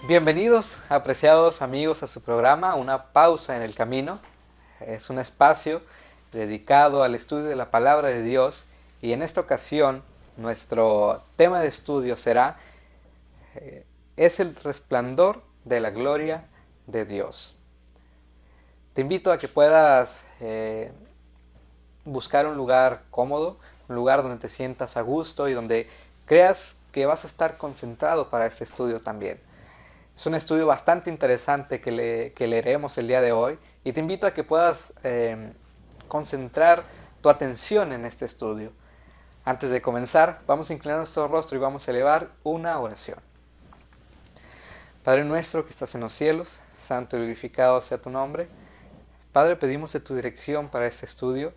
Bienvenidos, apreciados amigos, a su programa Una Pausa en el Camino. Es un espacio dedicado al estudio de la Palabra de Dios y en esta ocasión nuestro tema de estudio será es el resplandor de la gloria de Dios. Te invito a que puedas buscar un lugar cómodo, un lugar donde te sientas a gusto y donde creas que vas a estar concentrado para este estudio también. Es un estudio bastante interesante que leeremos el día de hoy y te invito a que puedas concentrar tu atención en este estudio. Antes de comenzar, vamos a inclinar nuestro rostro y vamos a elevar una oración. Padre nuestro que estás en los cielos, santo y glorificado sea tu nombre. Padre, pedimos de tu dirección para este estudio.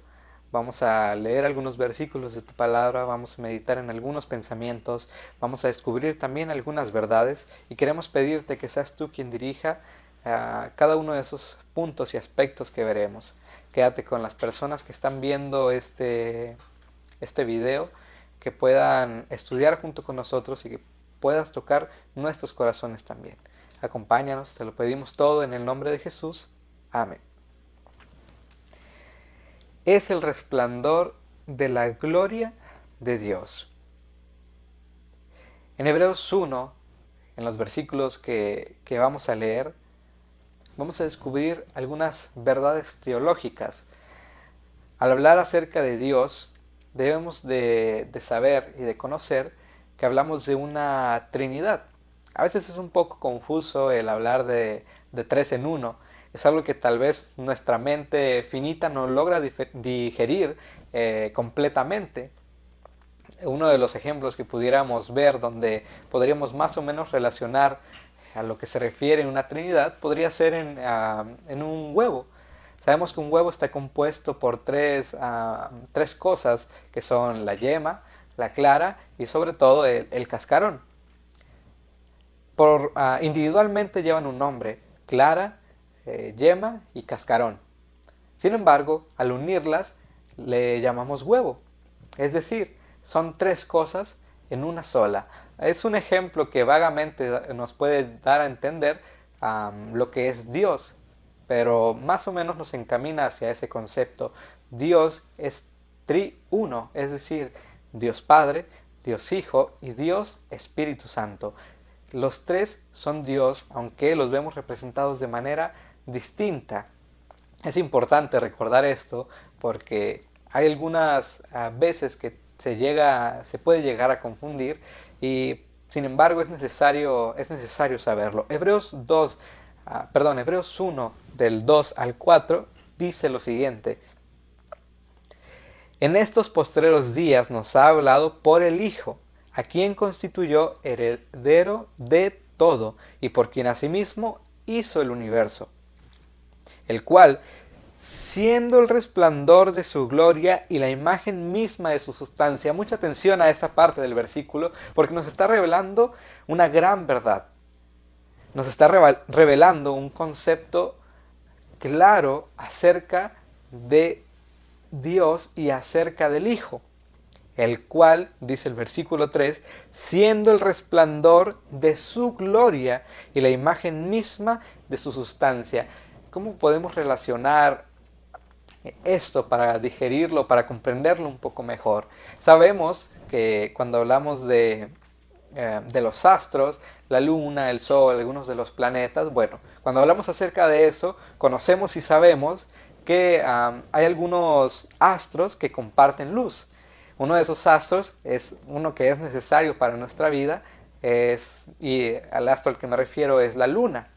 Vamos a leer algunos versículos de tu palabra, vamos a meditar en algunos pensamientos, vamos a descubrir también algunas verdades y queremos pedirte que seas tú quien dirija cada uno de esos puntos y aspectos que veremos. Quédate con las personas que están viendo este video, que puedan estudiar junto con nosotros y que puedas tocar nuestros corazones también. Acompáñanos, te lo pedimos todo en el nombre de Jesús. Amén. Es el resplandor de la gloria de Dios. En Hebreos 1, en los versículos que vamos a leer, vamos a descubrir algunas verdades teológicas. Al hablar acerca de Dios, debemos de saber y de conocer que hablamos de una Trinidad. A veces es un poco confuso el hablar de tres en uno. Es algo que tal vez nuestra mente finita no logra digerir completamente. Uno de los ejemplos que pudiéramos ver donde podríamos más o menos relacionar a lo que se refiere en una trinidad podría ser en un huevo. Sabemos que un huevo está compuesto por tres cosas que son la yema, la clara y sobre todo el cascarón. Individualmente llevan un nombre: clara, yema y cascarón. Sin embargo, al unirlas le llamamos huevo. Es decir, son tres cosas en una sola. Es un ejemplo que vagamente nos puede dar a entender lo que es Dios, pero más o menos nos encamina hacia ese concepto. Dios es triuno, es decir, Dios Padre, Dios Hijo y Dios Espíritu Santo. Los tres son Dios, aunque los vemos representados de manera distinta. Es importante recordar esto porque hay algunas veces que se puede llegar a confundir y sin embargo es necesario saberlo. Hebreos 1 del 2 al 4 dice lo siguiente: en estos postreros días nos ha hablado por el Hijo, a quien constituyó heredero de todo y por quien asimismo hizo el universo, el cual, siendo el resplandor de su gloria y la imagen misma de su sustancia. Mucha atención a esta parte del versículo porque nos está revelando una gran verdad. Nos está revelando un concepto claro acerca de Dios y acerca del Hijo, el cual, dice el versículo 3, siendo el resplandor de su gloria y la imagen misma de su sustancia. ¿Cómo podemos relacionar esto para digerirlo, para comprenderlo un poco mejor? Sabemos que cuando hablamos de los astros, la luna, el sol, algunos de los planetas, bueno, cuando hablamos acerca de eso, conocemos y sabemos que hay algunos astros que comparten luz. Uno de esos astros es uno que es necesario para nuestra vida, y al astro al que me refiero es la luna.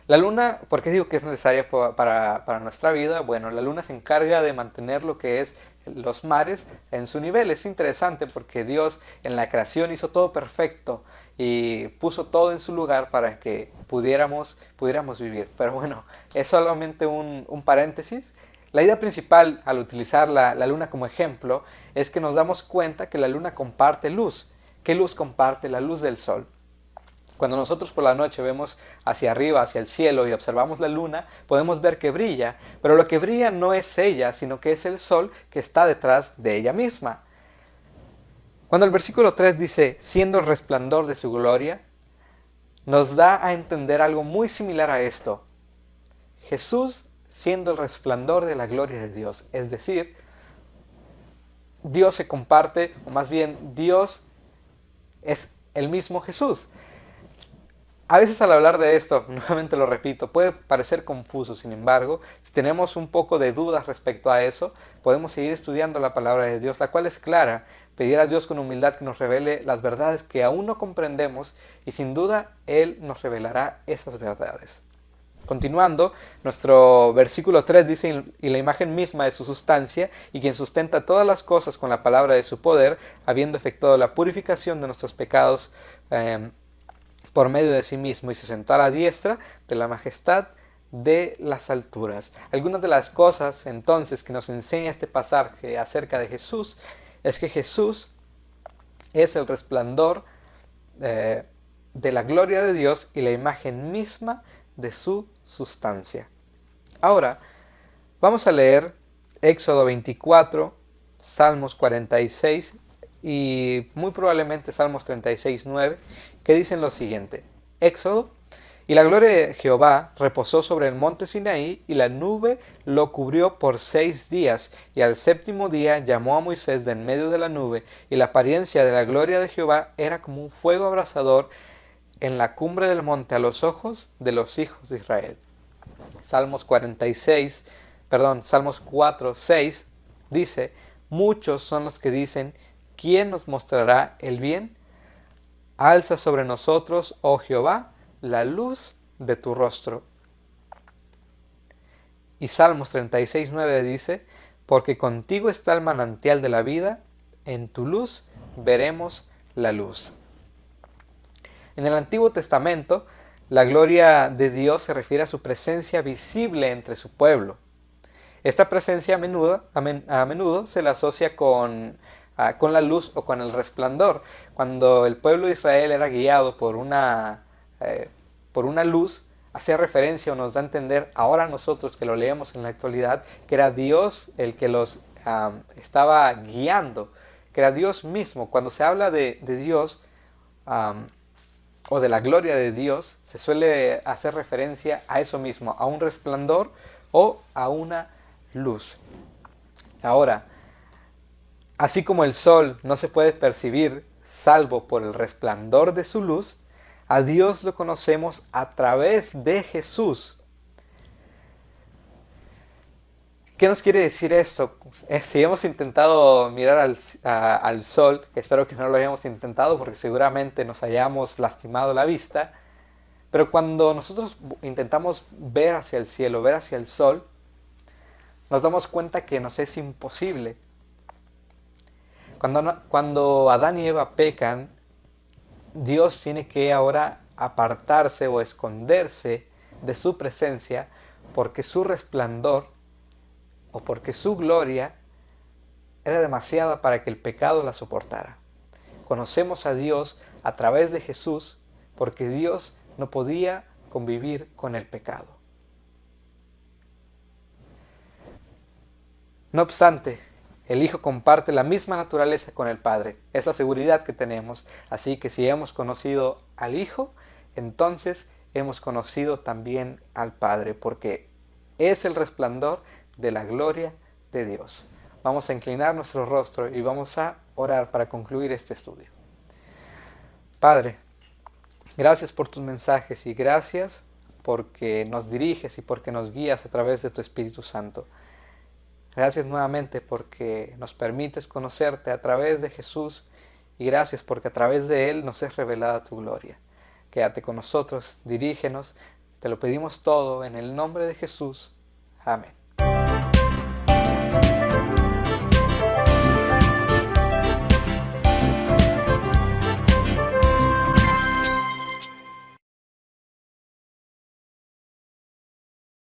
La luna, ¿por qué digo que es necesaria para nuestra vida? Bueno, la luna se encarga de mantener lo que es los mares en su nivel. Es interesante porque Dios en la creación hizo todo perfecto y puso todo en su lugar para que pudiéramos vivir. Pero bueno, es solamente un paréntesis. La idea principal al utilizar la luna como ejemplo es que nos damos cuenta que la luna comparte luz. ¿Qué luz comparte? La luz del sol. Cuando nosotros por la noche vemos hacia arriba, hacia el cielo y observamos la luna, podemos ver que brilla, pero lo que brilla no es ella, sino que es el sol que está detrás de ella misma. Cuando el versículo 3 dice, siendo el resplandor de su gloria, nos da a entender algo muy similar a esto. Jesús siendo el resplandor de la gloria de Dios, es decir, Dios se comparte, o más bien Dios es el mismo Jesús. A veces al hablar de esto, nuevamente lo repito, puede parecer confuso, sin embargo, si tenemos un poco de dudas respecto a eso, podemos seguir estudiando la palabra de Dios, la cual es clara, pedir a Dios con humildad que nos revele las verdades que aún no comprendemos y sin duda Él nos revelará esas verdades. Continuando, nuestro versículo 3 dice, y la imagen misma de su sustancia, y quien sustenta todas las cosas con la palabra de su poder, habiendo efectuado la purificación de nuestros pecados, por medio de sí mismo, y se sentó a la diestra de la majestad de las alturas. Algunas de las cosas entonces que nos enseña este pasaje acerca de Jesús es que Jesús es el resplandor de la gloria de Dios y la imagen misma de su sustancia. Ahora vamos a leer Éxodo 24, Salmos 46 y muy probablemente Salmos 36, 9, que dicen lo siguiente. Éxodo, y la gloria de Jehová reposó sobre el monte Sinaí, y la nube lo cubrió por 6 días, y al séptimo día llamó a Moisés de en medio de la nube, y la apariencia de la gloria de Jehová era como un fuego abrasador en la cumbre del monte a los ojos de los hijos de Israel. Salmos 4, 6 dice, muchos son los que dicen, ¿quién nos mostrará el bien? Alza sobre nosotros, oh Jehová, la luz de tu rostro. Y Salmos 36, 9 dice, porque contigo está el manantial de la vida, en tu luz veremos la luz. En el Antiguo Testamento, la gloria de Dios se refiere a su presencia visible entre su pueblo. Esta presencia a menudo se la asocia con la luz o con el resplandor. Cuando el pueblo de Israel era guiado por una luz, hacía referencia o nos da a entender, ahora nosotros que lo leemos en la actualidad, que era Dios el que los estaba guiando, que era Dios mismo. Cuando se habla de Dios o de la gloria de Dios, se suele hacer referencia a eso mismo, a un resplandor o a una luz. Ahora, así como el sol no se puede percibir salvo por el resplandor de su luz, a Dios lo conocemos a través de Jesús. ¿Qué nos quiere decir esto? Si hemos intentado mirar al sol, espero que no lo hayamos intentado porque seguramente nos hayamos lastimado la vista, pero cuando nosotros intentamos ver hacia el cielo, ver hacia el sol, nos damos cuenta que nos es imposible. Cuando Adán y Eva pecan, Dios tiene que ahora apartarse o esconderse de su presencia porque su resplandor o porque su gloria era demasiada para que el pecado la soportara. Conocemos a Dios a través de Jesús porque Dios no podía convivir con el pecado. No obstante, el Hijo comparte la misma naturaleza con el Padre. Es la seguridad que tenemos. Así que si hemos conocido al Hijo, entonces hemos conocido también al Padre, porque es el resplandor de la gloria de Dios. Vamos a inclinar nuestro rostro y vamos a orar para concluir este estudio. Padre, gracias por tus mensajes y gracias porque nos diriges y porque nos guías a través de tu Espíritu Santo. Gracias nuevamente porque nos permites conocerte a través de Jesús y gracias porque a través de Él nos es revelada tu gloria. Quédate con nosotros, dirígenos, te lo pedimos todo en el nombre de Jesús. Amén.